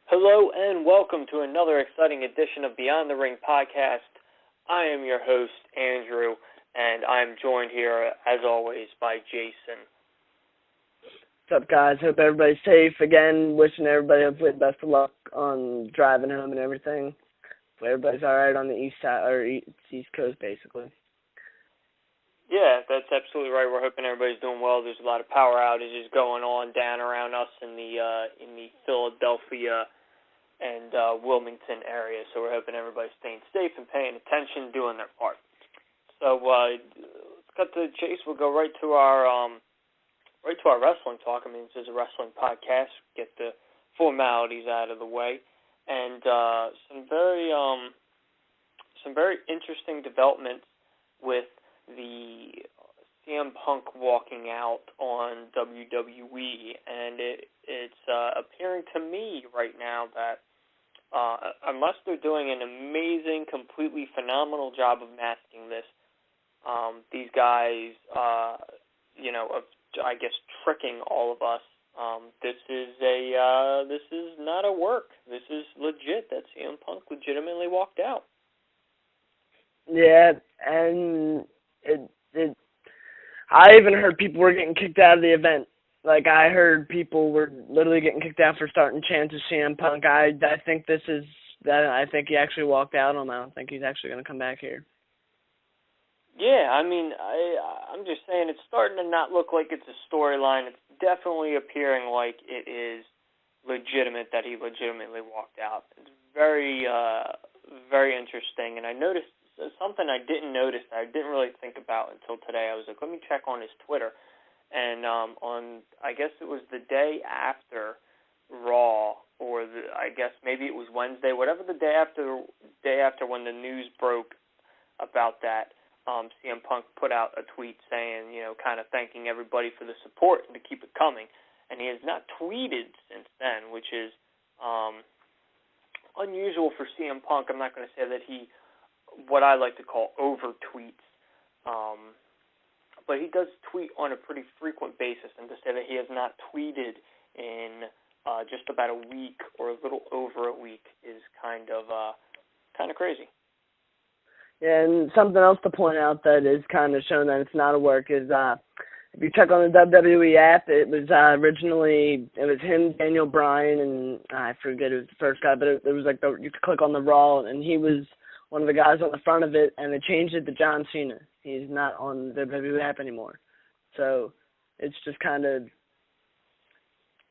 Hello and welcome to another exciting edition of Beyond the Ring podcast. I am your host, Andrew, and I'm joined here, as always, by Jason. What's up, guys? Hope everybody's safe. Again, wishing everybody hopefully the best of luck on driving home and everything. Hopefully everybody's all right on the east side or east coast, basically. Yeah, that's absolutely right. We're hoping everybody's doing well. There's a lot of power outages going on down around us in the Philadelphia and Wilmington area, so we're hoping everybody's staying safe and paying attention, doing their part. So let's cut to the chase. We'll go right to our wrestling talk. I mean, this is a wrestling podcast. Get the formalities out of the way, and some very interesting developments with the CM Punk walking out on WWE, and it's appearing to me right now that unless they're doing an amazing, completely phenomenal job of masking this, these guys, I guess tricking all of us. This is not a work. This is legit. That CM Punk legitimately walked out. Yeah, and I even heard people were getting kicked out of the event. Like, I heard people were literally getting kicked out for starting chants of CM Punk. I think I think he actually walked out on that. I don't think he's actually going to come back here. Yeah, I mean, I'm just saying it's starting to not look like it's a storyline. It's definitely appearing like it is legitimate that he legitimately walked out. It's very, very interesting, and I noticed something I didn't notice that I didn't really think about until today. I was like, let me check on his Twitter, and I guess it was the day after Raw, or I guess maybe it was Wednesday, whatever the day after when the news broke about that. CM Punk put out a tweet saying, kind of thanking everybody for the support and to keep it coming. And he has not tweeted since then, which is unusual for CM Punk. I'm not going to say that he, what I like to call over-tweets, but he does tweet on a pretty frequent basis. And to say that he has not tweeted in just about a week or a little over a week is kind of crazy. Yeah, and something else to point out that is kind of showing that it's not a work is if you check on the WWE app, it was originally it was him, Daniel Bryan, and I forget who was the first guy, but it was like you could click on the Raw, and he was one of the guys on the front of it, and they changed it to John Cena. He's not on the WWE app anymore, so it's just kind of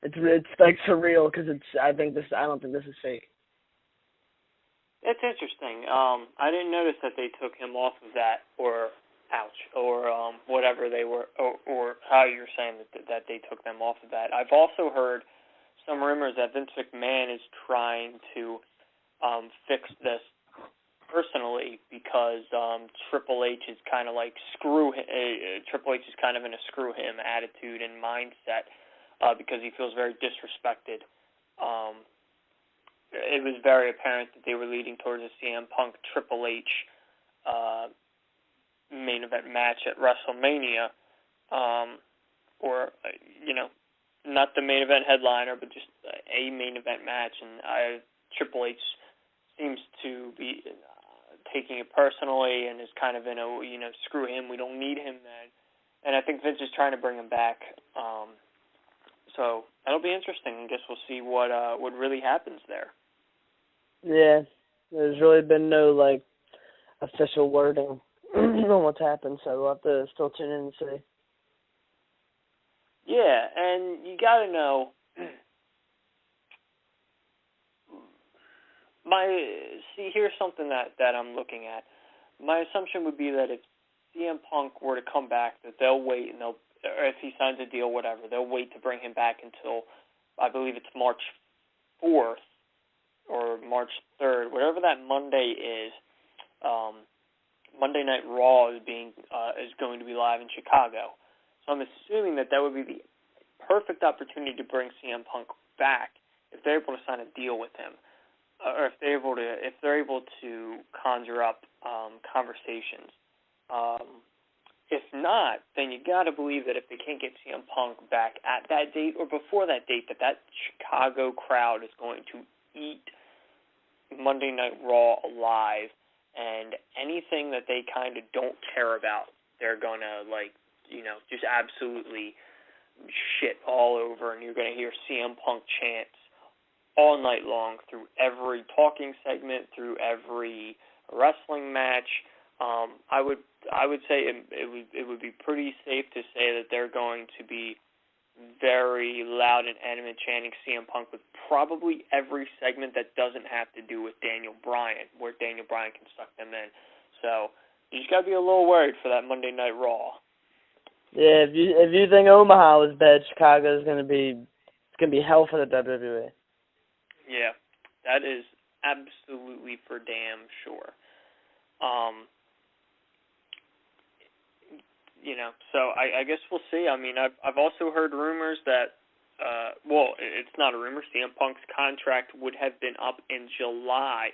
it's like surreal because I don't think this is fake. It's interesting. I didn't notice that they took him off of that, or whatever they were, or how you're saying that they took them off of that. I've also heard some rumors that Vince McMahon is trying to fix this personally because Triple H is kind of like Triple H is kind of in a screw him attitude and mindset because he feels very disrespected. It was very apparent that they were leading towards a CM Punk Triple H main event match at WrestleMania, or not the main event headliner, but just a main event match. And Triple H seems to be taking it personally and is kind of in a screw him, we don't need him then. And I think Vince is trying to bring him back. So that'll be interesting. I guess we'll see what really happens there. Yeah, there's really been no official wording on what's happened, so we'll have to still tune in and see. Yeah, and you got to know. Here's something that I'm looking at. My assumption would be that if CM Punk were to come back, that they'll wait and or if he signs a deal, whatever, they'll wait to bring him back until I believe it's March 4th or March 3rd, whatever that Monday is. Monday Night Raw is going to be live in Chicago, so I'm assuming that would be the perfect opportunity to bring CM Punk back if they're able to sign a deal with him, or if they're able to conjure up conversations. If not, then you got to believe that if they can't get CM Punk back at that date or before that date, that Chicago crowd is going to Monday Night Raw live, and anything that they kind of don't care about, they're going to, just absolutely shit all over, and you're going to hear CM Punk chants all night long through every talking segment, through every wrestling match. I would say it would be pretty safe to say that they're going to be very loud and animate chanting CM Punk with probably every segment that doesn't have to do with Daniel Bryan, where Daniel Bryan can suck them in. So you just got to be a little worried for that Monday Night Raw. Yeah, if you think Omaha was bad, Chicago is gonna be hell for the WWE. Yeah, that is absolutely for damn sure. So I guess we'll see. I mean, I've also heard rumors that, it's not a rumor. CM Punk's contract would have been up in July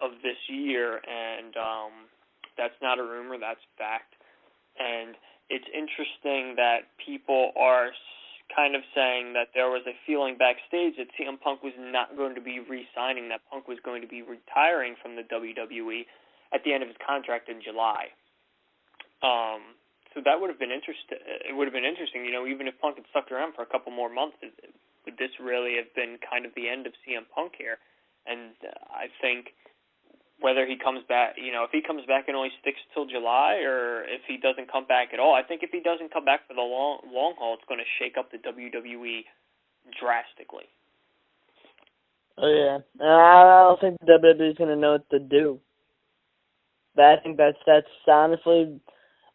of this year, and that's not a rumor. That's fact. And it's interesting that people are kind of saying that there was a feeling backstage that CM Punk was not going to be re-signing, that Punk was going to be retiring from the WWE at the end of his contract in July. So that would have been interesting. It would have been interesting, even if Punk had stuck around for a couple more months, would this really have been kind of the end of CM Punk here? And I think whether he comes back, if he comes back and only sticks till July, or if he doesn't come back at all, I think if he doesn't come back for the long haul, it's going to shake up the WWE drastically. Oh yeah, I don't think the WWE is going to know what to do. But I think that's honestly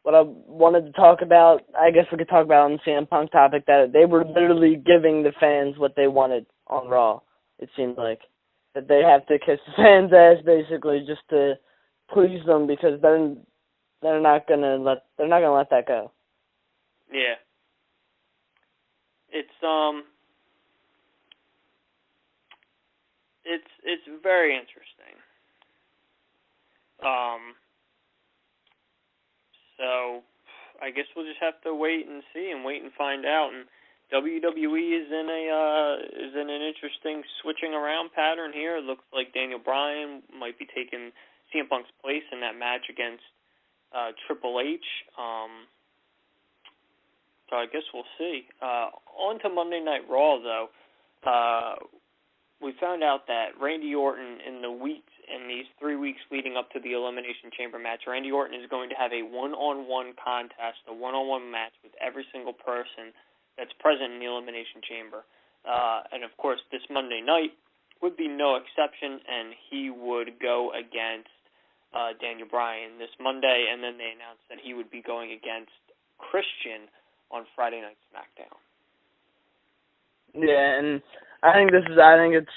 what I wanted to talk about. I guess we could talk about on the CM Punk topic, that they were literally giving the fans what they wanted on Raw. It seemed like that they have to kiss the fans' ass basically just to please them, because they're not gonna let that go. Yeah, it's very interesting. So I guess we'll just have to wait and see and wait and find out. And WWE is in an interesting switching around pattern here. It looks like Daniel Bryan might be taking CM Punk's place in that match against Triple H. So I guess we'll see. On to Monday Night Raw, though. We found out that Randy Orton in these 3 weeks leading up to the Elimination Chamber match, Randy Orton is going to have a one-on-one contest, a one-on-one match with every single person that's present in the Elimination Chamber. And, of course, this Monday night would be no exception, and he would go against Daniel Bryan this Monday, and then they announced that he would be going against Christian on Friday Night SmackDown. Yeah, and I think it's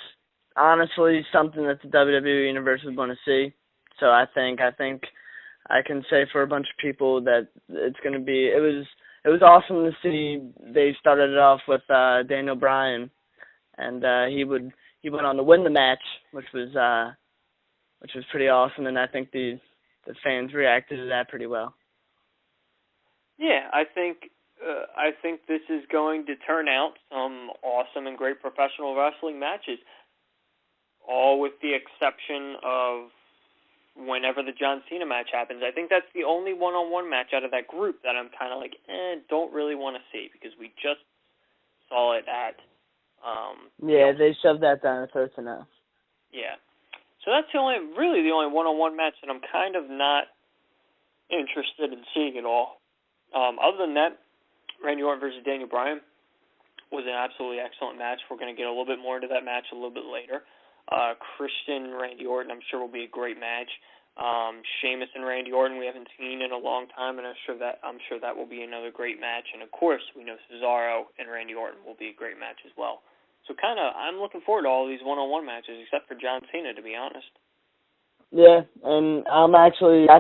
honestly something that the WWE Universe would want to see. So I think I can say for a bunch of people that it's going to be. It was awesome to see they started it off with Daniel Bryan, and he went on to win the match, which was pretty awesome, and I think the fans reacted to that pretty well. Yeah, I think this is going to turn out some awesome and great professional wrestling matches, all with the exception of whenever the John Cena match happens. I think that's the only one-on-one match out of that group that I'm kind of like, don't really want to see, because we just saw it at... they shoved that down our throats enough. Yeah. So that's the only one-on-one match that I'm kind of not interested in seeing at all. Other than that, Randy Orton versus Daniel Bryan was an absolutely excellent match. We're going to get a little bit more into that match a little bit later. Christian, Randy Orton, I'm sure will be a great match. Sheamus and Randy Orton we haven't seen in a long time, and I'm sure that will be another great match. And of course, we know Cesaro and Randy Orton will be a great match as well. So I'm looking forward to all these one-on-one matches, except for John Cena, to be honest. Yeah, and I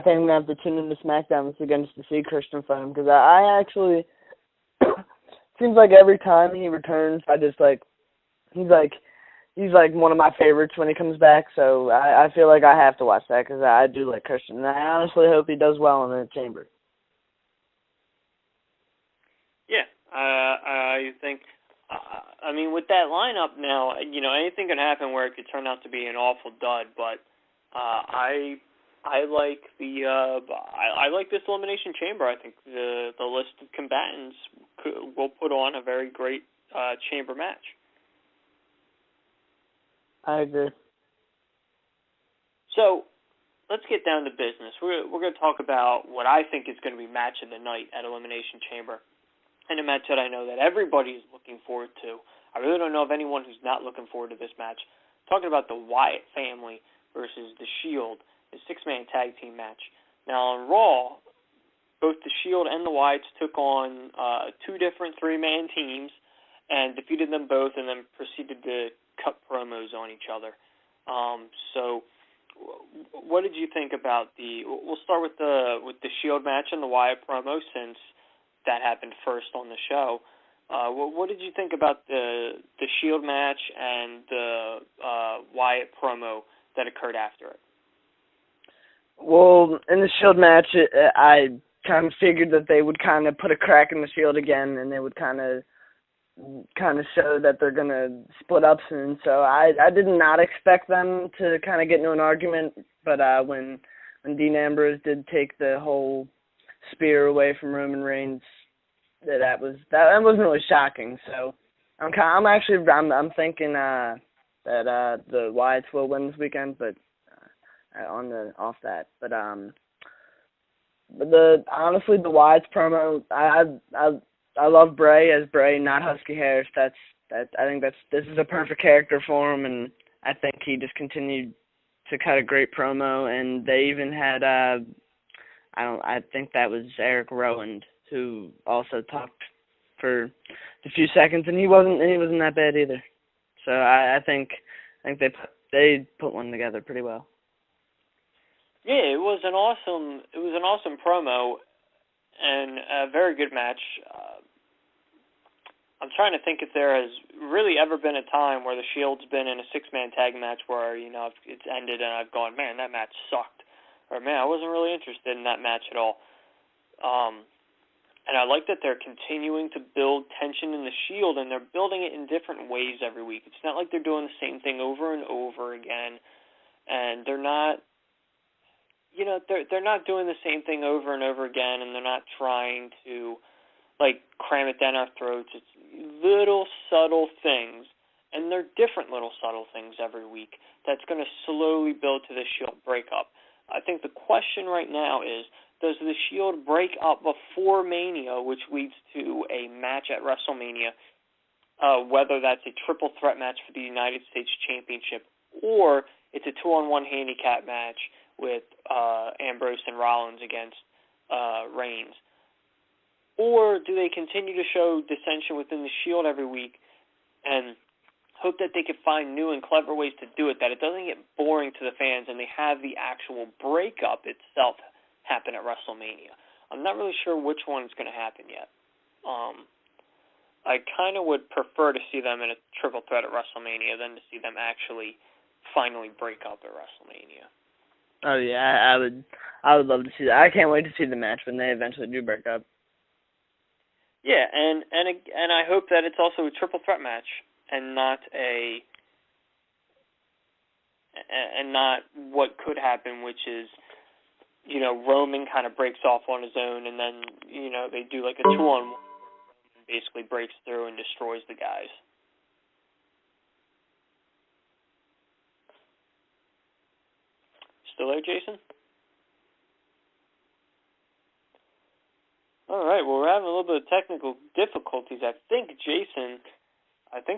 think I'm going to have to tune into SmackDown this again just to see Christian fight him, because I actually, seems like every time he returns, he's like one of my favorites when he comes back, so I feel like I have to watch that, because I do like Christian, and I honestly hope he does well in the Chamber. Yeah, I think I mean, with that lineup now, anything can happen where it could turn out to be an awful dud. But I like I like this Elimination Chamber. I think the list of combatants will put on a very great chamber match. I agree. So let's get down to business. We're going to talk about what I think is going to be match of the night at Elimination Chamber, and a match that I know that everybody is looking forward to. I really don't know of anyone who's not looking forward to this match. Talking about the Wyatt family versus The Shield, a six-man tag team match. Now on Raw, both The Shield and the Wyatts took on two different three-man teams and defeated them both, and then proceeded to cut promos on each other. So, what did you think about we'll start with the Shield match and the Wyatt promo, since that happened first on the show. What did you think about the Shield match and the Wyatt promo that occurred after it? Well, in the Shield match, I kind of figured that they would kind of put a crack in the Shield again, and they would kind of show that they're going to split up soon. So I did not expect them to kind of get into an argument, but when Dean Ambrose did take the whole spear away from Roman Reigns, that wasn't really shocking. So I'm thinking that the Wyatts will win this weekend, but off that. But honestly, the Wyatts promo, I love Bray as Bray, not Husky Harris. I think this is a perfect character for him, and I think he just continued to cut a great promo. And they even had I think that was Eric Rowan, who also talked for a few seconds, and he wasn't that bad either. So I think they put one together pretty well. Yeah, it was an awesome promo and a very good match. I'm trying to think if there has really ever been a time where the Shield's been in a six-man tag match where, it's ended and I've gone, man, that match sucked. Or, man, I wasn't really interested in that match at all. And I like that they're continuing to build tension in the Shield, and they're building it in different ways every week. It's not like they're doing the same thing over and over again, and they're not, they're not doing the same thing over and over again, and they're not trying to, cram it down our throats. It's little subtle things, and they're different little subtle things every week that's going to slowly build to the Shield breakup. I think the question right now is, does the Shield break up before Mania, which leads to a match at WrestleMania, whether that's a triple threat match for the United States Championship, or it's a 2-on-1 handicap match with Ambrose and Rollins against Reigns? Or do they continue to show dissension within the Shield every week and hope that they can find new and clever ways to do it, that it doesn't get boring to the fans and they have the actual breakup itself happen at WrestleMania? I'm not really sure which one is going to happen yet. I kind of would prefer to see them in a triple threat at WrestleMania than to see them actually finally break up at WrestleMania. Oh yeah, I would love to see that. I can't wait to see the match when they eventually do break up. Yeah, and I hope that it's also a triple threat match and not what could happen, which is, Roman kind of breaks off on his own, and then, they do like a 2-on-1 and basically breaks through and destroys the guys. Still there, Jason? All right, well, we're having a little bit of technical difficulties. I think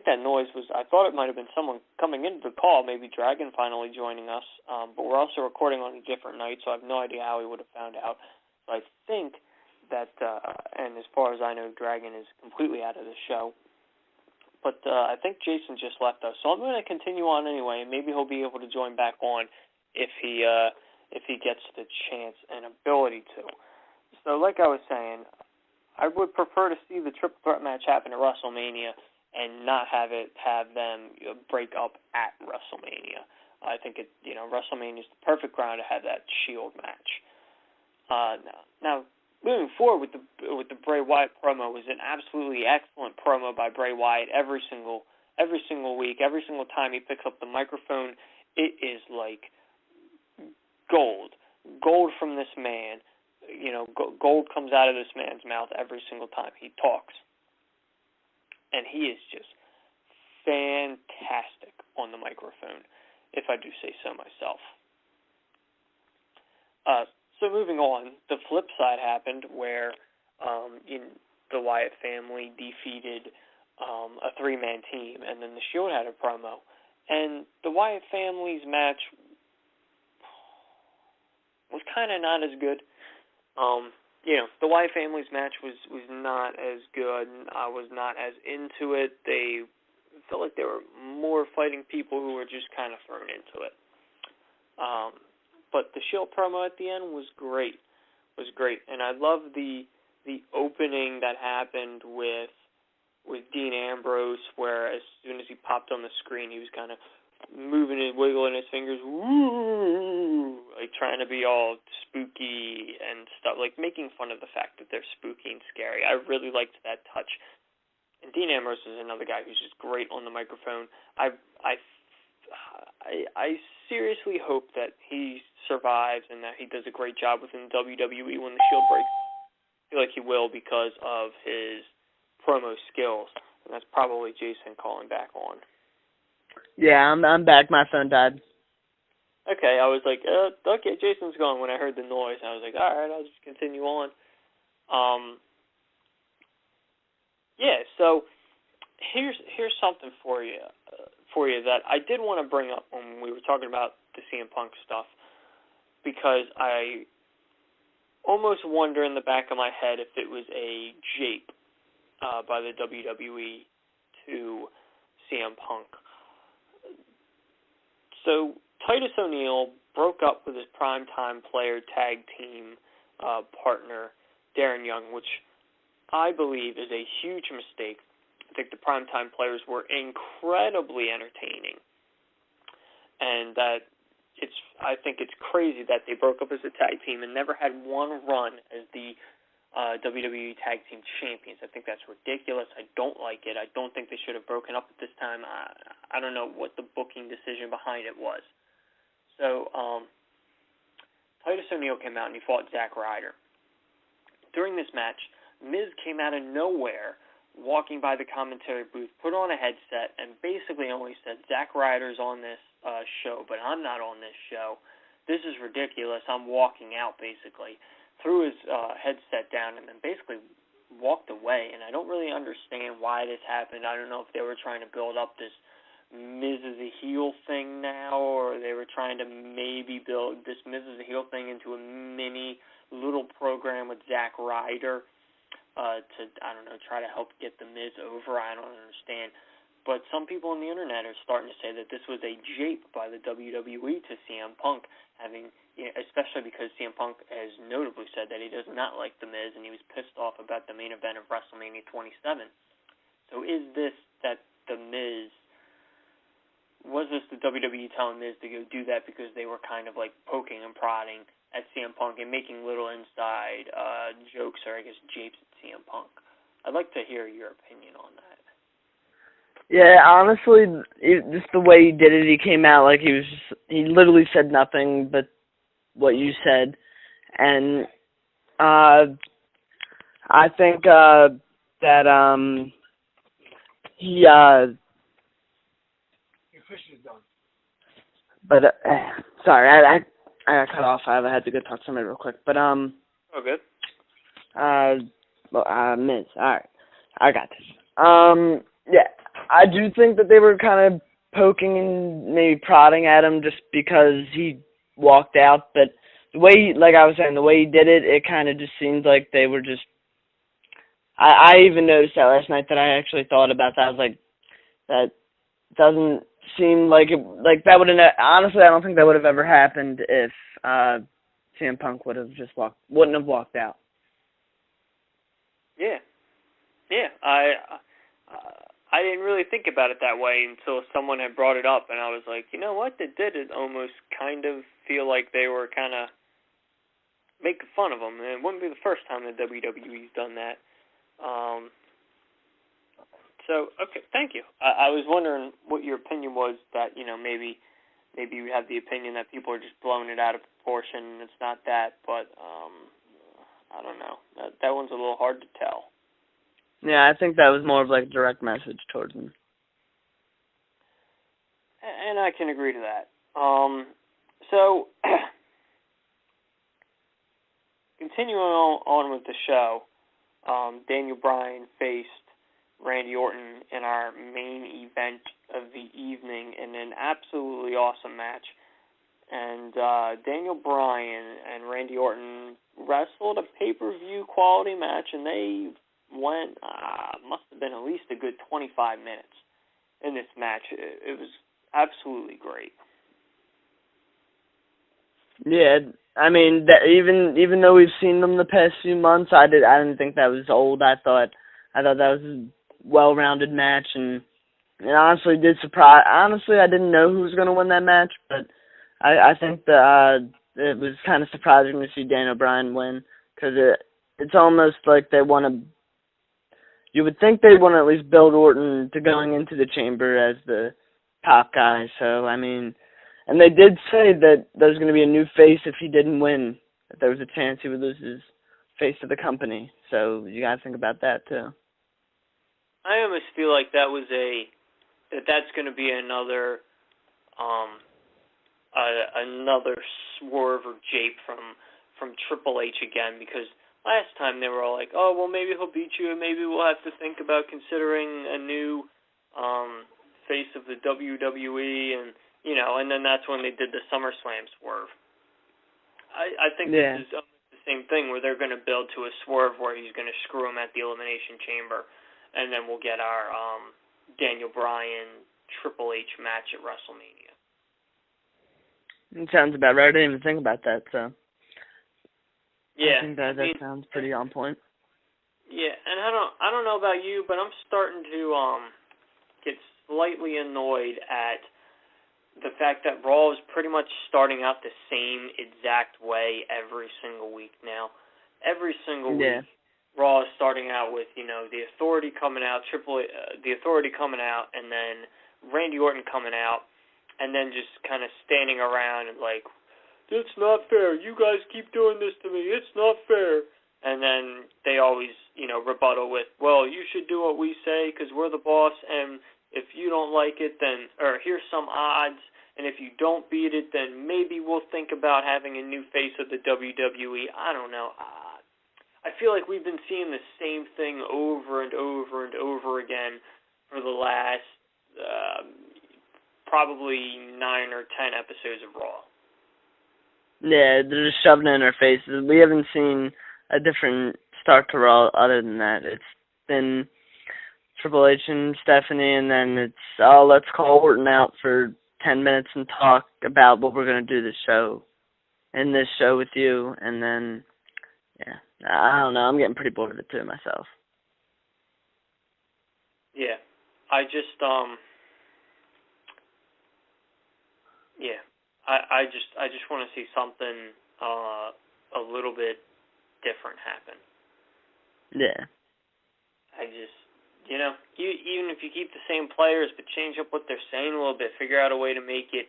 that noise was, I thought it might have been someone coming into the call, maybe Dragon finally joining us, but we're also recording on a different night, so I have no idea how he would have found out. So I think that, and as far as I know, Dragon is completely out of the show, but I think Jason just left us, so I'm going to continue on anyway, and maybe he'll be able to join back on if he gets the chance and ability to. So like I was saying, I would prefer to see the triple threat match happen at WrestleMania and not have them break up at WrestleMania. I think WrestleMania is the perfect ground to have that Shield match. Now, moving forward with the Bray Wyatt promo, was an absolutely excellent promo by Bray Wyatt every single week, every single time he picks up the microphone. It is like gold from this man. You know, gold comes out of this man's mouth every single time he talks, and he is just fantastic on the microphone, if I do say so myself. So moving on, the flip side happened where the Wyatt family defeated a three-man team, and then the Shield had a promo. And the Wyatt family's match was kind of not as good. The Wyatt family's match was not as good, and I was not as into it. They felt like they were more fighting people who were just kind of thrown into it. But the Shield promo at the end was great. And I love the opening that happened with Dean Ambrose, where as soon as he popped on the screen, he was kind of moving and wiggling his fingers, woo, like trying to be all spooky and stuff, like making fun of the fact that they're spooky and scary. I really liked that touch. And Dean Ambrose is another guy who's just great on the microphone. I seriously hope that he survives and that he does a great job within WWE when the Shield breaks. I feel like he will because of his promo skills. And that's probably Jason calling back on. Yeah, I'm back. My phone died. Okay, I was like, okay, Jason's gone when I heard the noise. I was like, all right, I'll just continue on. So here's something for you that I did want to bring up when we were talking about the CM Punk stuff, because I almost wonder in the back of my head if it was a jape by the WWE to CM Punk. So Titus O'Neil broke up with his primetime player tag team partner, Darren Young, which I believe is a huge mistake. I think the primetime players were incredibly entertaining, and that I think it's crazy that they broke up as a tag team and never had one run as the WWE Tag Team Champions. I think that's ridiculous. I don't like it. I don't think they should have broken up at this time. I don't know what the booking decision behind it was. So Titus O'Neil came out and he fought Zack Ryder. During this match, Miz came out of nowhere, walking by the commentary booth, put on a headset, and basically only said, Zack Ryder's on this show, but I'm not on this show. This is ridiculous. I'm walking out, basically. Threw his headset down and then basically walked away, and I don't really understand why this happened. I don't know if they were trying to build up this Miz is a heel thing now, or they were trying to maybe build this Miz is a heel thing into a mini little program with Zack Ryder to, I don't know, try to help get the Miz over. I don't understand. But some people on the internet are starting to say that this was a jape by the WWE to CM Punk, especially because CM Punk has notably said that he does not like the Miz, and he was pissed off about the main event of WrestleMania 27. So is this that the Miz, was this the WWE telling Miz to go do that because they were kind of like poking and prodding at CM Punk and making little inside jokes, or I guess japes at CM Punk? I'd like to hear your opinion on that. Yeah, honestly, just the way he did it, he came out like he literally said nothing but what you said. And I think that he but sorry, I got cut off. I had to go talk to somebody real quick. But Oh, good. Miz. All right, I got this. Yeah, I do think that they were kind of poking and maybe prodding at him just because he walked out. But the way, like I was saying, the way he did it, it kind of just seemed like they were just. I even noticed that last night that I actually thought about that. I was like, that doesn't seem like it, like that would have. Honestly, I don't think that would have ever happened if CM Punk wouldn't have walked out. Yeah. I didn't really think about it that way until someone had brought it up, and I was like, you know what? It almost kind of feel like they were kind of making fun of him. And it wouldn't be the first time that WWE's done that. So, okay, thank you. I was wondering what your opinion was that, maybe you have the opinion that people are just blowing it out of proportion and it's not that, but I don't know. That one's a little hard to tell. Yeah, I think that was more of like a direct message towards him. And I can agree to that. So, continuing on with the show, Daniel Bryan faced Randy Orton in our main event of the evening in an absolutely awesome match. And Daniel Bryan and Randy Orton wrestled a pay-per-view quality match, and they went, must have been at least a good 25 minutes in this match. It was absolutely great. Yeah, I mean, even though we've seen them the past few months, I didn't think that was old. I thought that was a well-rounded match, and it honestly did surprise. Honestly, I didn't know who was going to win that match, but I think that it was kind of surprising to see Daniel Bryan win, because it's almost like they want to. You would think they want to at least build Orton to going into the Chamber as the top guy. So I mean. And they did say that there's going to be a new face if he didn't win, that there was a chance he would lose his face to the company. So you got to think about that, too. I almost feel like that's going to be another swerve or jape from Triple H again, because last time they were all like, oh, well, maybe he'll beat you, and maybe we'll have to think about considering a new face of the WWE, and and then that's when they did the SummerSlam swerve. I think This is the same thing, where they're going to build to a swerve where he's going to screw him at the Elimination Chamber, and then we'll get our Daniel Bryan Triple H match at WrestleMania. It sounds about right. I didn't even think about that, so. Yeah. I think that sounds pretty on point. Yeah, and I don't know about you, but I'm starting to get slightly annoyed at the fact that Raw is pretty much starting out the same exact way every single week now. Every single week, Raw is starting out with, the Authority coming out, the Authority coming out, and then Randy Orton coming out, and then just kind of standing around and like, it's not fair. You guys keep doing this to me. It's not fair. And then they always, rebuttal with, well, you should do what we say because we're the boss, and if you don't like it, then, or here's some odds, and if you don't beat it, then maybe we'll think about having a new face of the WWE. I don't know. I feel like we've been seeing the same thing over and over and over again for the last probably 9 or 10 episodes of Raw. Yeah, they're just shoving it in our faces. We haven't seen a different start to Raw other than that. It's been Triple H and Stephanie, and then it's, let's call Orton out for 10 minutes and talk about what we're going to do this show with you, and then, I don't know, I'm getting pretty bored of it too myself. Yeah, I just want to see something a little bit different happen. Yeah. Even if you keep the same players, but change up what they're saying a little bit, figure out a way to make it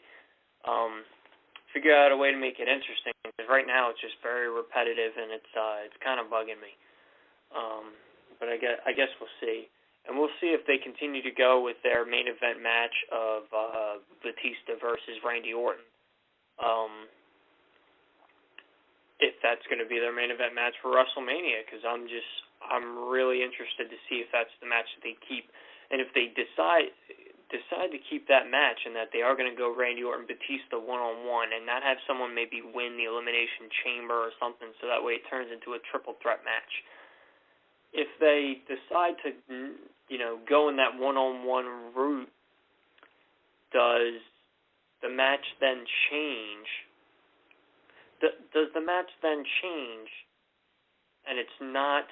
interesting. Because right now it's just very repetitive, and it's kind of bugging me. But I guess we'll see, and we'll see if they continue to go with their main event match of Batista versus Randy Orton. If that's going to be their main event match for WrestleMania, because I'm really interested to see if that's the match that they keep, and if they decide to keep that match, and that they are going to go Randy Orton Batista 1-on-1, and not have someone maybe win the Elimination Chamber or something, so that way it turns into a triple threat match. If they decide to go in that 1-on-1 route, does the match then change? Does the match then change, and it's not,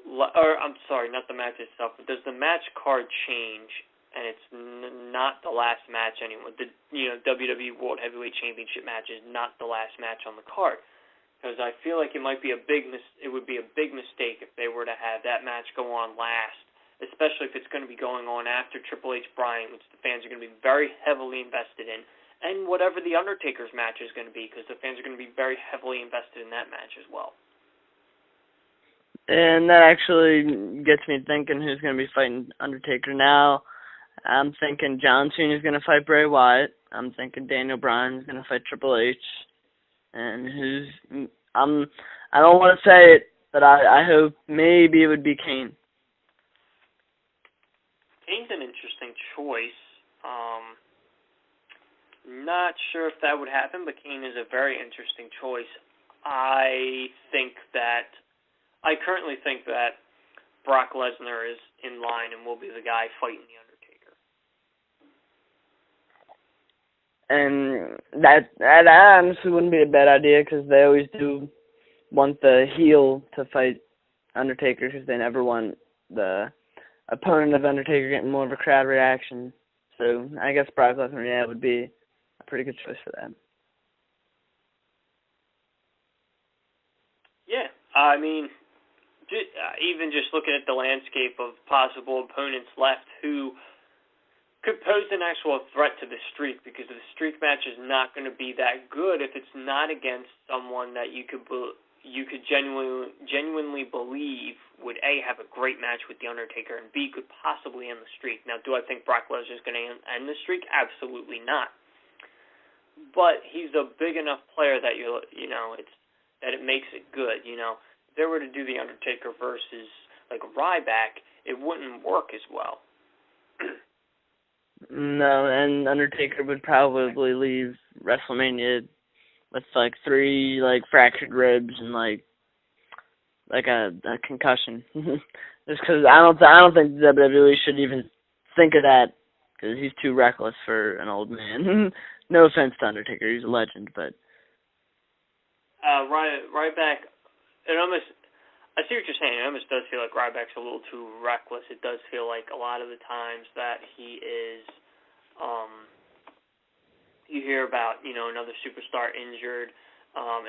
or I'm sorry, not the match itself, but does the match card change, and it's not the last match anymore? The WWE World Heavyweight Championship match is not the last match on the card. because I feel like it might be it would be a big mistake if they were to have that match go on last, especially if it's going to be going on after Triple H Bryan, which the fans are going to be very heavily invested in, and whatever the Undertaker's match is going to be, because the fans are going to be very heavily invested in that match as well. And that actually gets me thinking who's going to be fighting Undertaker now. I'm thinking John Cena is going to fight Bray Wyatt. I'm thinking Daniel Bryan is going to fight Triple H. And I don't want to say it, but I hope maybe it would be Kane. Kane's an interesting choice. Not sure if that would happen, but Kane is a very interesting choice. I currently think that Brock Lesnar is in line and will be the guy fighting the Undertaker. And that honestly wouldn't be a bad idea, because they always do want the heel to fight Undertaker, because they never want the opponent of Undertaker getting more of a crowd reaction. So I guess Brock Lesnar, would be a pretty good choice for that. Yeah, I mean, even just looking at the landscape of possible opponents left who could pose an actual threat to the streak, because the streak match is not going to be that good if it's not against someone that you could genuinely believe would A, have a great match with The Undertaker, and B, could possibly end the streak. Now, do I think Brock Lesnar is going to end the streak? Absolutely not. But he's a big enough player that that it makes it good. If they were to do The Undertaker versus like Ryback, it wouldn't work as well. No, and Undertaker would probably leave WrestleMania with 3 fractured ribs and a concussion. Just because I don't think the WWE should even think of that, because he's too reckless for an old man. No offense to Undertaker, he's a legend, but Ryback, I see what you're saying. It almost does feel like Ryback's a little too reckless. It does feel like a lot of the times that he is, you hear about, another superstar injured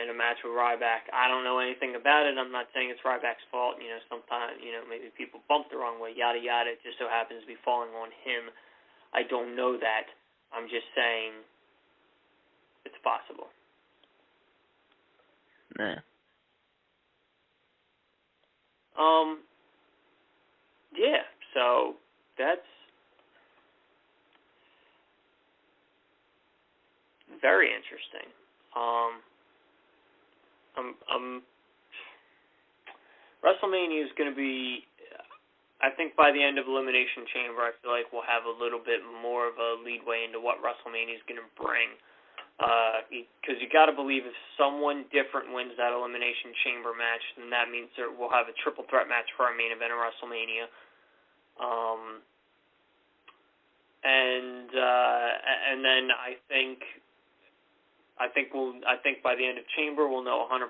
in a match with Ryback. I don't know anything about it. I'm not saying it's Ryback's fault. Sometimes, maybe people bump the wrong way, yada, yada. It just so happens to be falling on him. I don't know that. I'm just saying it's possible. Nah. Yeah, so that's very interesting. WrestleMania is going to be, I think by the end of Elimination Chamber, I feel like we'll have a little bit more of a leadway into what WrestleMania is going to bring. Because you got to believe if someone different wins that Elimination Chamber match, then that means that we'll have a triple threat match for our main event of WrestleMania. And then I think by the end of Chamber we'll know 100%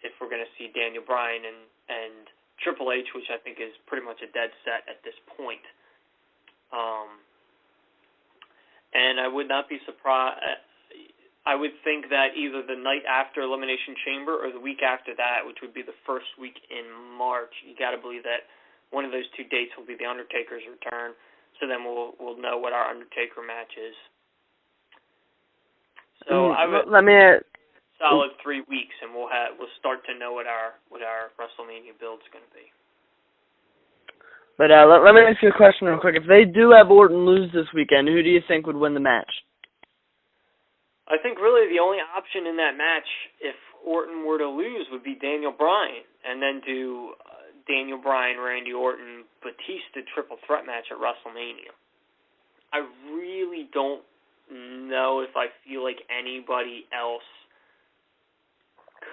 if we're going to see Daniel Bryan and Triple H, which I think is pretty much a dead set at this point. And I would not be surprised. I would think that either the night after Elimination Chamber or the week after that, which would be the first week in March, you got to believe that one of those 2 dates will be the Undertaker's return. So then we'll know what our Undertaker match is. So I would solid 3 weeks, and we'll start to know what our WrestleMania build's going to be. But let me ask you a question real quick. If they do have Orton lose this weekend, who do you think would win the match? I think really the only option in that match, if Orton were to lose, would be Daniel Bryan, and then do Daniel Bryan, Randy Orton, Batista triple threat match at WrestleMania. I really don't know if I feel like anybody else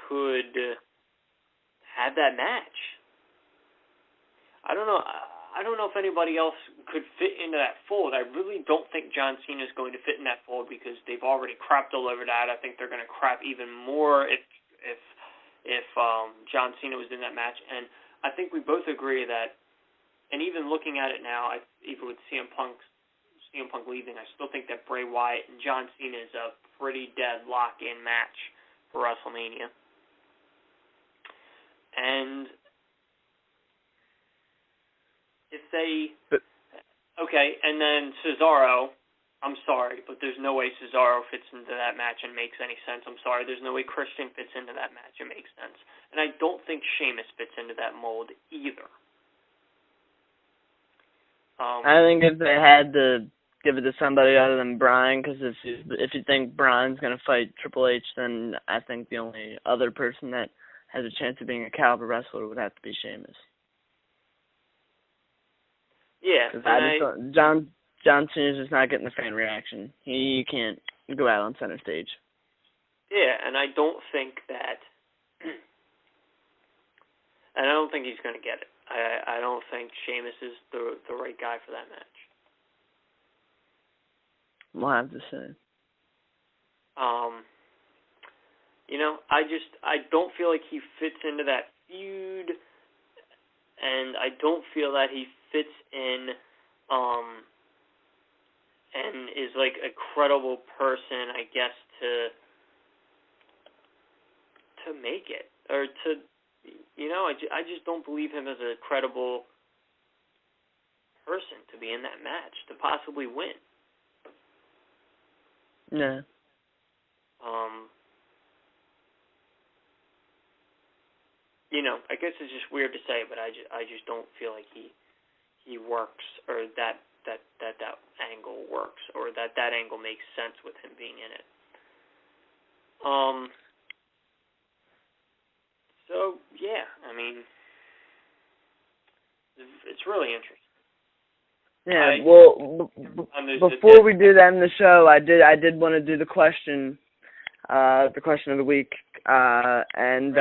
could have that match. I don't know if anybody else could fit into that fold. I really don't think John Cena is going to fit in that fold, because they've already crapped all over that. I think they're going to crap even more if John Cena was in that match. And I think we both agree that, and even looking at it now, even with CM Punk leaving, I still think that Bray Wyatt and John Cena is a pretty dead lock-in match for WrestleMania. And if they... Okay, and then Cesaro, I'm sorry, but there's no way Cesaro fits into that match and makes any sense. I'm sorry, there's no way Christian fits into that match and makes sense. And I don't think Sheamus fits into that mold either. I think if they had to give it to somebody other than Bryan, because if you think Bryan's going to fight Triple H, then I think the only other person that has a chance of being a caliber wrestler would have to be Sheamus. Yeah, John Cena's just not getting the fan reaction. He can't go out on center stage. Yeah, and I don't think that, and I don't think he's going to get it. I don't think Sheamus is the right guy for that match. We'll have to see. I don't feel like he fits into that feud, and I don't feel that he fits in, and is like a credible person, I guess, to make it, or to, I just don't believe him as a credible person to be in that match, to possibly win. Yeah. I guess it's just weird to say, but I just don't feel like he works, or that angle works, or that angle makes sense with him being in it. So yeah, I mean, it's really interesting. Yeah. Before we do that in the show, I did want to do the question of the week, and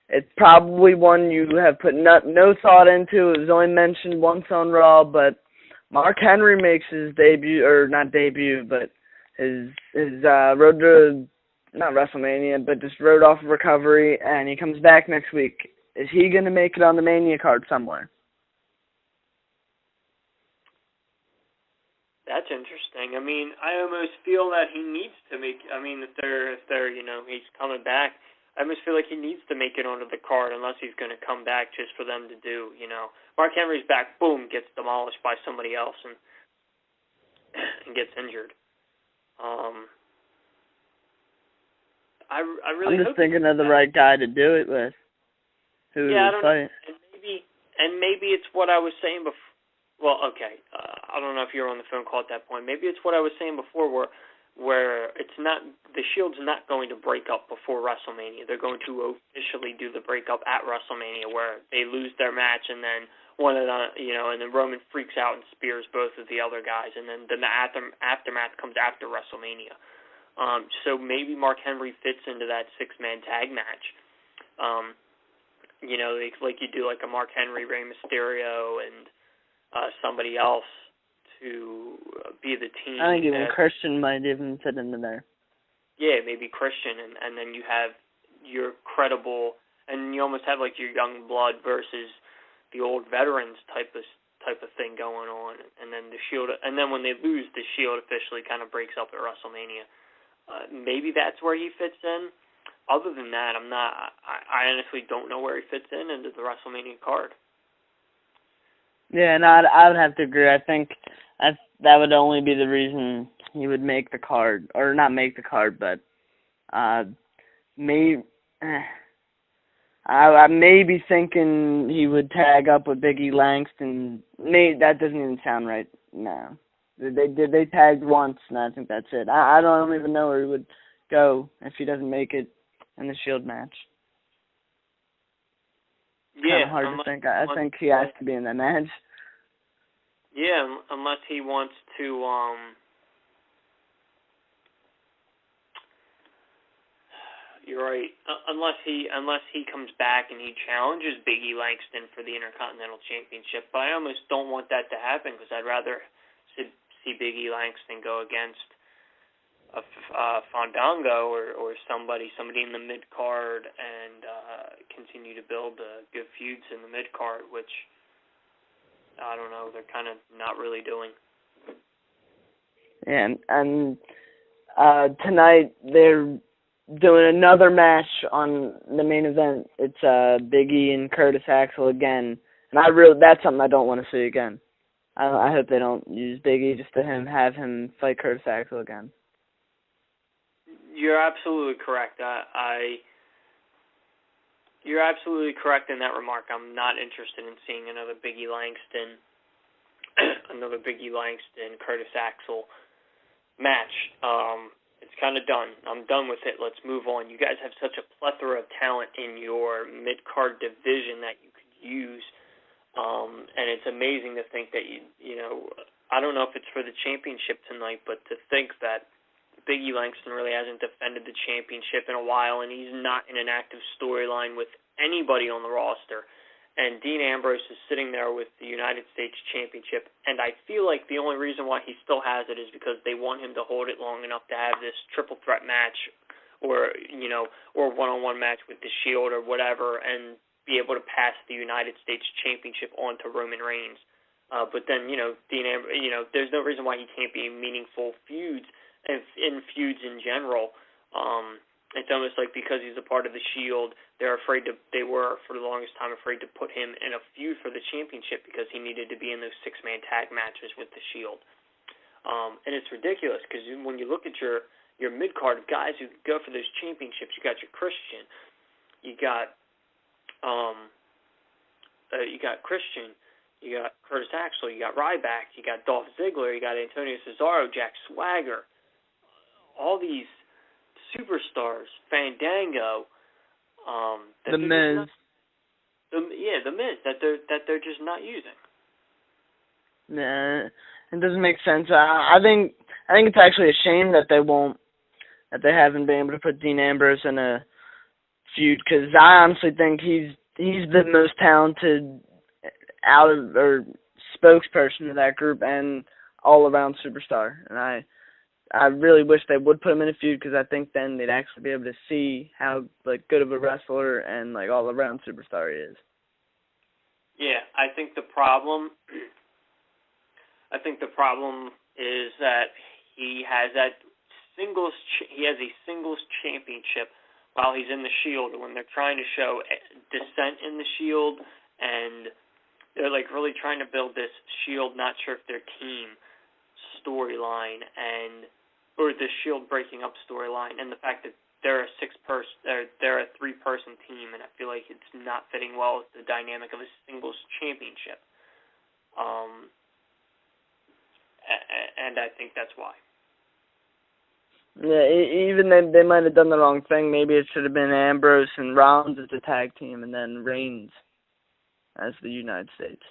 it's probably one you have put no thought into. It was only mentioned once on Raw, but Mark Henry makes his debut, or not debut, but his road to, not WrestleMania, but just road off of recovery, and he comes back next week. Is he going to make it on the Mania card somewhere? That's interesting. I mean, I almost feel that he needs to make. I mean, if they're he's coming back, I almost feel like he needs to make it onto the card, unless he's going to come back just for them to do. Mark Henry's back, boom, gets demolished by somebody else and gets injured. I really. I'm just thinking of the right guy to do it with. I don't know. And maybe it's what I was saying before. Well, okay. I don't know if you were on the phone call at that point. Maybe it's what I was saying before, where it's not, the Shield's not going to break up before WrestleMania. They're going to officially do the breakup at WrestleMania, where they lose their match, and then one of the, and then Roman freaks out and spears both of the other guys, and then the aftermath comes after WrestleMania. So maybe Mark Henry fits into that six-man tag match. Like you do like a Mark Henry, Rey Mysterio, and somebody else to be the team. I think even Christian might even fit into there. Yeah, maybe Christian, and then you have your credible, and you almost have like your young blood versus the old veterans type of thing going on, and then the Shield, and then when they lose, the Shield officially kind of breaks up at WrestleMania. Maybe that's where he fits in. Other than that, I honestly don't know where he fits into the WrestleMania card. Yeah, no, I would have to agree. I think that would only be the reason he would make the card, or not make the card, but I may be thinking he would tag up with Biggie Langston. That doesn't even sound right. No, they tagged once, and I think that's it. I don't even know where he would go if he doesn't make it in the Shield match. Yeah, hard to think. I think he has to be in that match. Yeah, unless he wants to. You're right. Unless he comes back and he challenges Biggie Langston for the Intercontinental Championship, but I almost don't want that to happen, because I'd rather see Biggie Langston go against Fandango or somebody in the mid card, and continue to build good feuds in the mid card, which I don't know, they're kind of not really doing. Yeah, and tonight they're doing another match on the main event. It's Big E and Curtis Axel again, and that's something I don't want to see again. I hope they don't use Big E just to have him fight Curtis Axel again. You're absolutely correct. You're absolutely correct in that remark. I'm not interested in seeing another Big E Langston, Curtis Axel match. It's kind of done. I'm done with it. Let's move on. You guys have such a plethora of talent in your mid-card division that you could use, and it's amazing to think that you know. I don't know if it's for the championship tonight, but to think that Big E Langston really hasn't defended the championship in a while, and he's not in an active storyline with anybody on the roster. And Dean Ambrose is sitting there with the United States Championship, and I feel like the only reason why he still has it is because they want him to hold it long enough to have this triple threat match, or one-on-one match with the Shield or whatever, and be able to pass the United States Championship on to Roman Reigns. But then, Dean Ambrose, there's no reason why he can't be in meaningful feuds. In feuds in general, it's almost like because he's a part of the Shield, they were for the longest time afraid to put him in a feud for the championship because he needed to be in those six-man tag matches with the Shield. And it's ridiculous because when you look at your mid-card of guys who go for those championships, you got your Christian, you got Christian, you got Curtis Axel, you got Ryback, you got Dolph Ziggler, you got Antonio Cesaro, Jack Swagger, all these superstars, Fandango, The Miz. The Miz that they're just not using. Nah, it doesn't make sense. I think it's actually a shame that they haven't been able to put Dean Ambrose in a feud, because I honestly think he's the most talented spokesperson of that group and all around superstar, and I really wish they would put him in a feud, because I think then they'd actually be able to see how good of a wrestler and all around superstar he is. Yeah, I think the problem is that he has a singles championship while he's in the Shield. When they're trying to show dissent in the Shield, and they're really trying to build this Shield, not sure if their team storyline, or the Shield breaking up storyline, and the fact that they're a three-person team, and I feel like it's not fitting well with the dynamic of a singles championship. And I think that's why. Yeah, even they might have done the wrong thing. Maybe it should have been Ambrose and Rollins as the tag team, and then Reigns as the United States.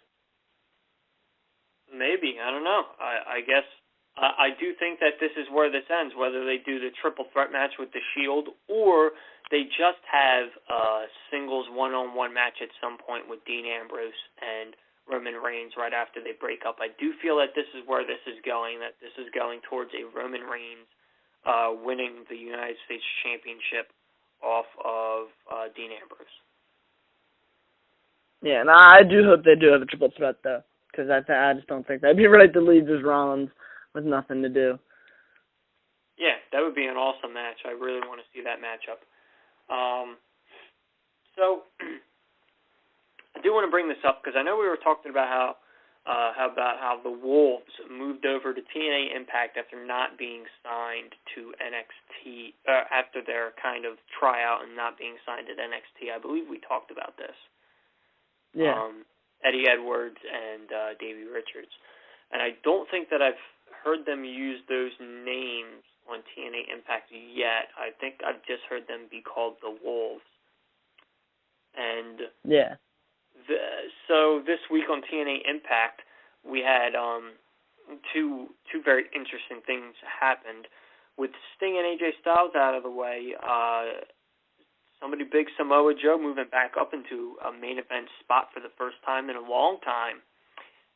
Maybe, I don't know. I guess I do think that this is where this ends, whether they do the triple threat match with the Shield or they just have a singles one-on-one match at some point with Dean Ambrose and Roman Reigns right after they break up. I do feel that this is where this is going, that this is going towards a Roman Reigns winning the United States Championship off of Dean Ambrose. Yeah, and I do hope they do have a triple threat, though, because I just don't think that'd be right to leave just Rollins with nothing to do. Yeah, that would be an awesome match. I really want to see that matchup. So I do want to bring this up because I know we were talking about how the Wolves moved over to TNA Impact after not being signed to NXT, after their kind of tryout and not being signed at NXT. I believe we talked about this. Yeah. Eddie Edwards and Davey Richards. And I don't think that I've heard them use those names on TNA Impact yet. I think I've just heard them be called the Wolves. And yeah. So this week on TNA Impact, we had two very interesting things happened. With Sting and AJ Styles out of the way, somebody big, Samoa Joe, moving back up into a main event spot for the first time in a long time.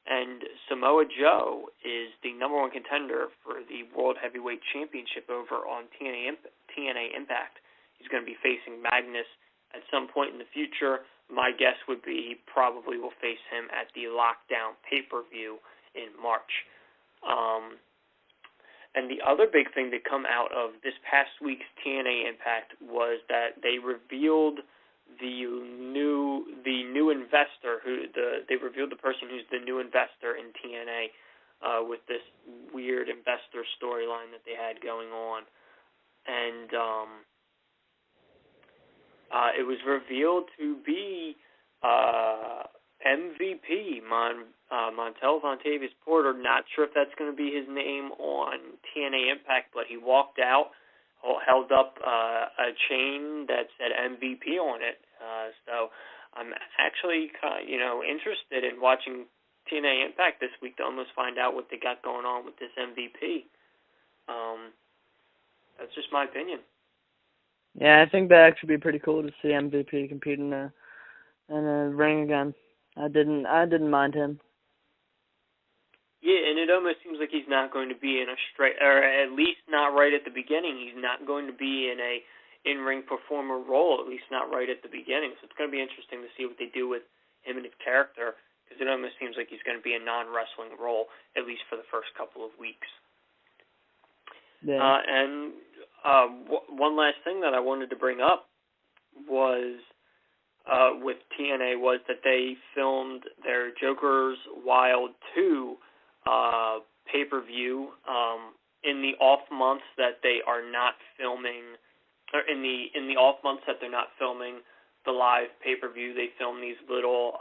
And Samoa Joe is the number one contender for the World Heavyweight Championship over on TNA Impact. He's going to be facing Magnus at some point in the future. My guess would be he probably will face him at the Lockdown pay-per-view in March. And the other big thing to come out of this past week's TNA Impact was that they revealed the new investor they revealed the person who's the new investor in TNA with this weird investor storyline that they had going on. And it was revealed to be MVP Montel Vontavious Porter. Not sure if that's going to be his name on TNA Impact, but he walked out, held up a chain that said MVP on it. So I'm actually interested in watching TNA Impact this week to almost find out what they got going on with this MVP. That's just my opinion. Yeah, I think that actually be pretty cool to see MVP compete in a ring again. I didn't mind him. Yeah, and it almost seems like he's not going to be in a straight, or at least not right at the beginning. He's not going to be in a in-ring performer role, at least not right at the beginning. So it's going to be interesting to see what they do with him and his character, because it almost seems like he's going to be a non-wrestling role, at least for the first couple of weeks. Yeah. And one last thing that I wanted to bring up was with TNA was that they filmed their Joker's Wild 2 pay-per-view in the off months that they are not filming, or in the off months that they're not filming the live pay-per-view. They film these little,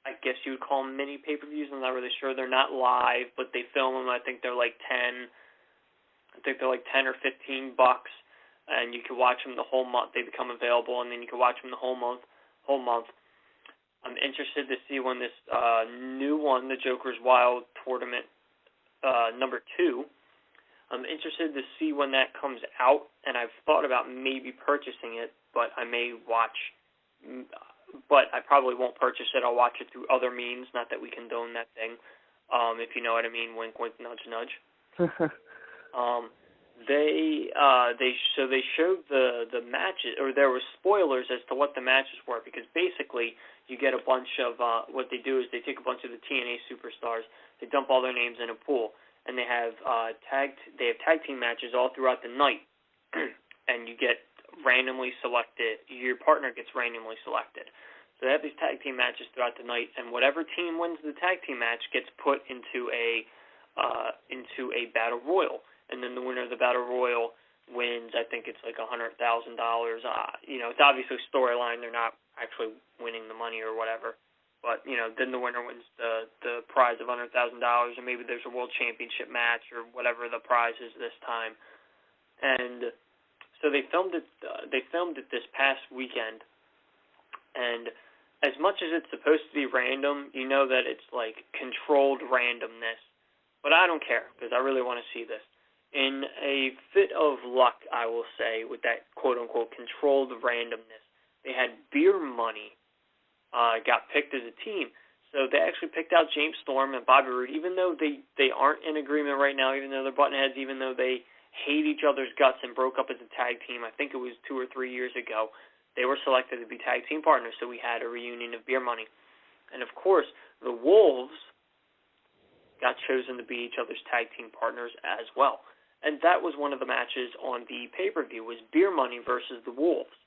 I guess you would call them mini pay-per-views. I'm not really sure. They're not live, but they film them. I think they're like 10 or $15, and you can watch them the whole month. They become available, and then you can watch them the whole month. I'm interested to see when this new one, the Joker's Wild Tournament number 2, I'm interested to see when that comes out, and I've thought about maybe purchasing it, but I probably won't purchase it. I'll watch it through other means, not that we condone that thing, if you know what I mean, wink, wink, nudge, nudge. They showed the matches, or there were spoilers as to what the matches were, because basically you get a bunch of what they do is they take a bunch of the TNA superstars, they dump all their names in a pool, and they have tag team matches all throughout the night, and you get randomly selected. Your partner gets randomly selected. So they have these tag team matches throughout the night, and whatever team wins the tag team match gets put into a battle royal. And then the winner of the Battle Royal wins, I think it's like $100,000. It's obviously a storyline. They're not actually winning the money or whatever. But, then the winner wins the prize of $100,000, or maybe there's a world championship match or whatever the prize is this time. And so they filmed it this past weekend. And as much as it's supposed to be random, you know that it's like controlled randomness. But I don't care, because I really want to see this. In a fit of luck, I will say, with that quote-unquote controlled randomness, they had Beer Money got picked as a team. So they actually picked out James Storm and Bobby Roode, even though they aren't in agreement right now, even though they're button heads, even though they hate each other's guts and broke up as a tag team. I think it was 2 or 3 years ago. They were selected to be tag team partners, so we had a reunion of Beer Money. And, of course, the Wolves got chosen to be each other's tag team partners as well. And that was one of the matches on the pay-per-view, was Beer Money versus the Wolves.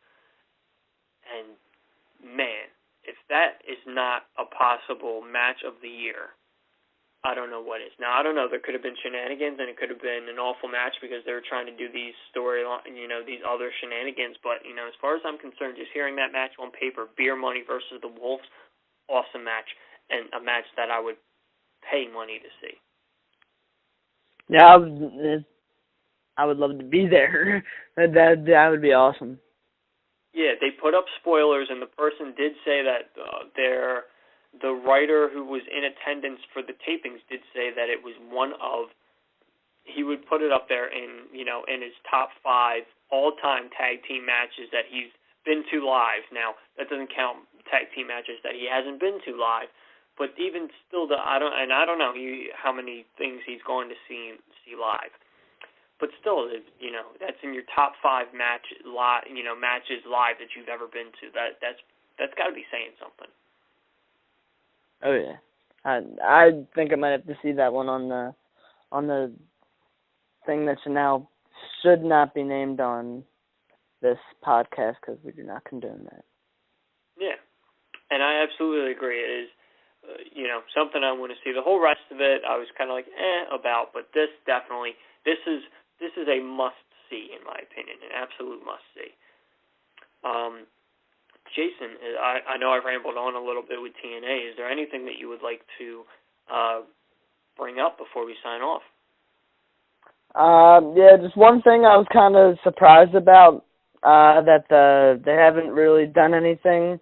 And, man, if that is not a possible match of the year, I don't know what is. Now, I don't know. There could have been shenanigans, and it could have been an awful match because they were trying to do these these other shenanigans. But, as far as I'm concerned, just hearing that match on paper, Beer Money versus the Wolves, awesome match, and a match that I would pay money to see. Yeah, I would love to be there. That would be awesome. Yeah, they put up spoilers, and the person did say that the writer who was in attendance for the tapings did say that it was he would put it up there in his top 5 all-time tag team matches that he's been to live. Now, that doesn't count tag team matches that he hasn't been to live, but even still, I don't know how many things he's going to see live. But still, that's in your top 5 matches live that you've ever been to. That's got to be saying something. Oh yeah, I think I might have to see that one on the thing that should not be named on this podcast because we do not condone that. Yeah, and I absolutely agree. It is, something I want to see. The whole rest of it, I was kind of like about, but this is a must see in my opinion, an absolute must see. Jason, I know I've rambled on a little bit with TNA. Is there anything that you would like to bring up before we sign off? Yeah, just one thing I was kind of surprised about, that they haven't really done anything,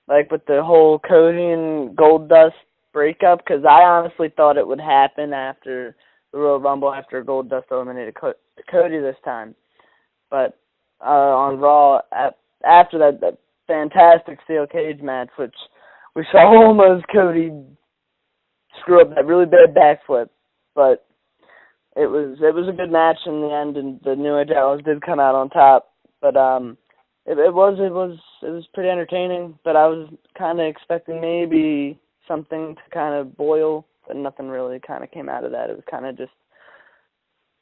like with the whole Cody and Goldust breakup, because I honestly thought it would happen after the Royal Rumble, after Goldust eliminated Cody this time. But on Raw, after that fantastic steel cage match, which we saw almost Cody screw up that really bad backflip, but it was a good match in the end, and the New Age Outlaws did come out on top. But it was pretty entertaining. But I was kind of expecting maybe something to kind of boil, but nothing really kind of came out of that. It was kind of just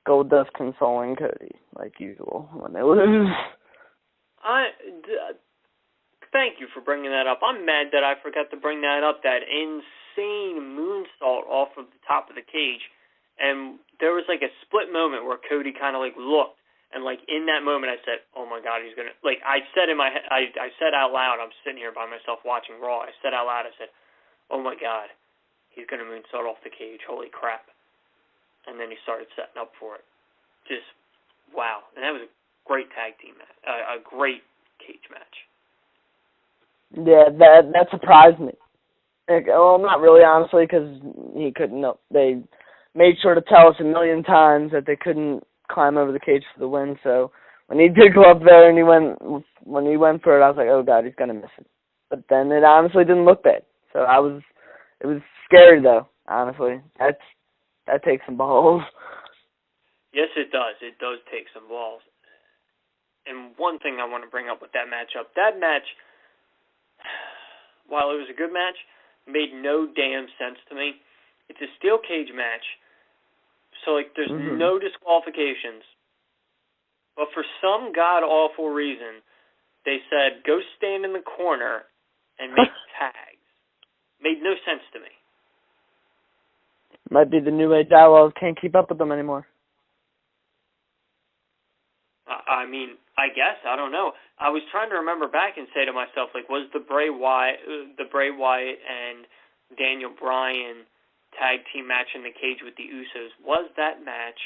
Goldust consoling Cody like usual when they lose. Thank you for bringing that up. I'm mad that I forgot to bring that up. That insane moonsault off of the top of the cage. And there was like a split moment where Cody kind of like looked, and like in that moment I said, "Oh my God, he's gonna." Like I said in my head, I said out loud. I'm sitting here by myself watching Raw. I said out loud, I said, "Oh my God, he's gonna moonsault off the cage. Holy crap!" And then he started setting up for it. Just wow, and that was a great tag team match, a great cage match. Yeah, that surprised me. Well, not really, honestly, because he couldn't. No, they made sure to tell us a million times that they couldn't climb over the cage for the win. So when he did go up there and when he went for it, I was like, oh God, he's gonna miss it. But then it honestly didn't look bad. So it was scary though. Honestly, that takes some balls. Yes, it does. It does take some balls. And one thing I want to bring up with that matchup, that match, while it was a good match, made no damn sense to me. It's a steel cage match. So, like, there's no disqualifications. But for some god-awful reason, they said, go stand in the corner and make tags. Made no sense to me. Might be the New Age Outlaws can't keep up with them anymore. I mean, I guess. I don't know. I was trying to remember back and say to myself, like, was the Bray Wyatt and Daniel Bryan tag team match in the cage with the Usos, was that match,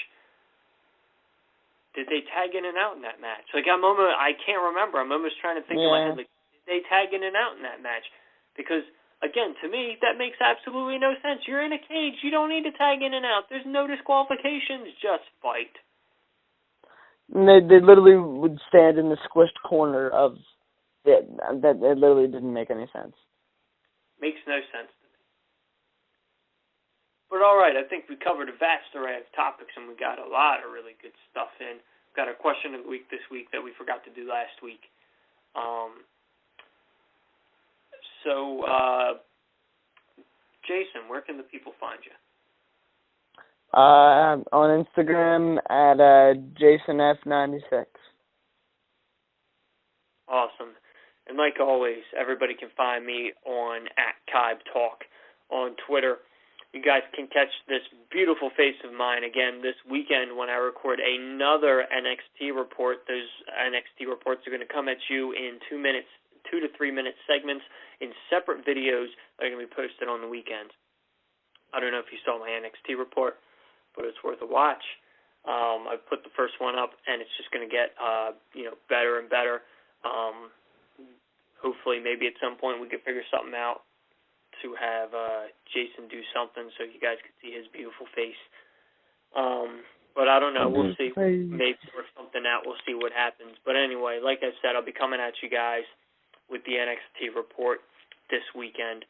did they tag in and out in that match? Like, I can't remember. I'm almost trying to think in my head, like, did they tag in and out in that match? Because, again, to me, that makes absolutely no sense. You're in a cage. You don't need to tag in and out. There's no disqualifications. Just fight. And they literally would stand in the squished corner of it. That it literally didn't make any sense. Makes no sense. But all right, I think we covered a vast array of topics, and we got a lot of really good stuff in. We've got our question of the week this week that we forgot to do last week. Jason, where can the people find you? On Instagram at JasonF96. Awesome. And like always, everybody can find me on @KybeTalk on Twitter. You guys can catch this beautiful face of mine again this weekend when I record another NXT report. Those NXT reports are going to come at you in 2 to 3 minute segments in separate videos that are going to be posted on the weekend. I don't know if you saw my NXT report, but it's worth a watch. I put the first one up, and it's just going to get better and better. Hopefully, maybe at some point we can figure something out to have Jason do something so you guys can see his beautiful face. But I don't know. We'll see. Maybe work something out. We'll see what happens. But anyway, like I said, I'll be coming at you guys with the NXT report this weekend.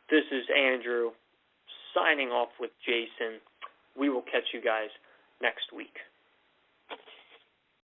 This is Andrew signing off with Jason. We will catch you guys next week.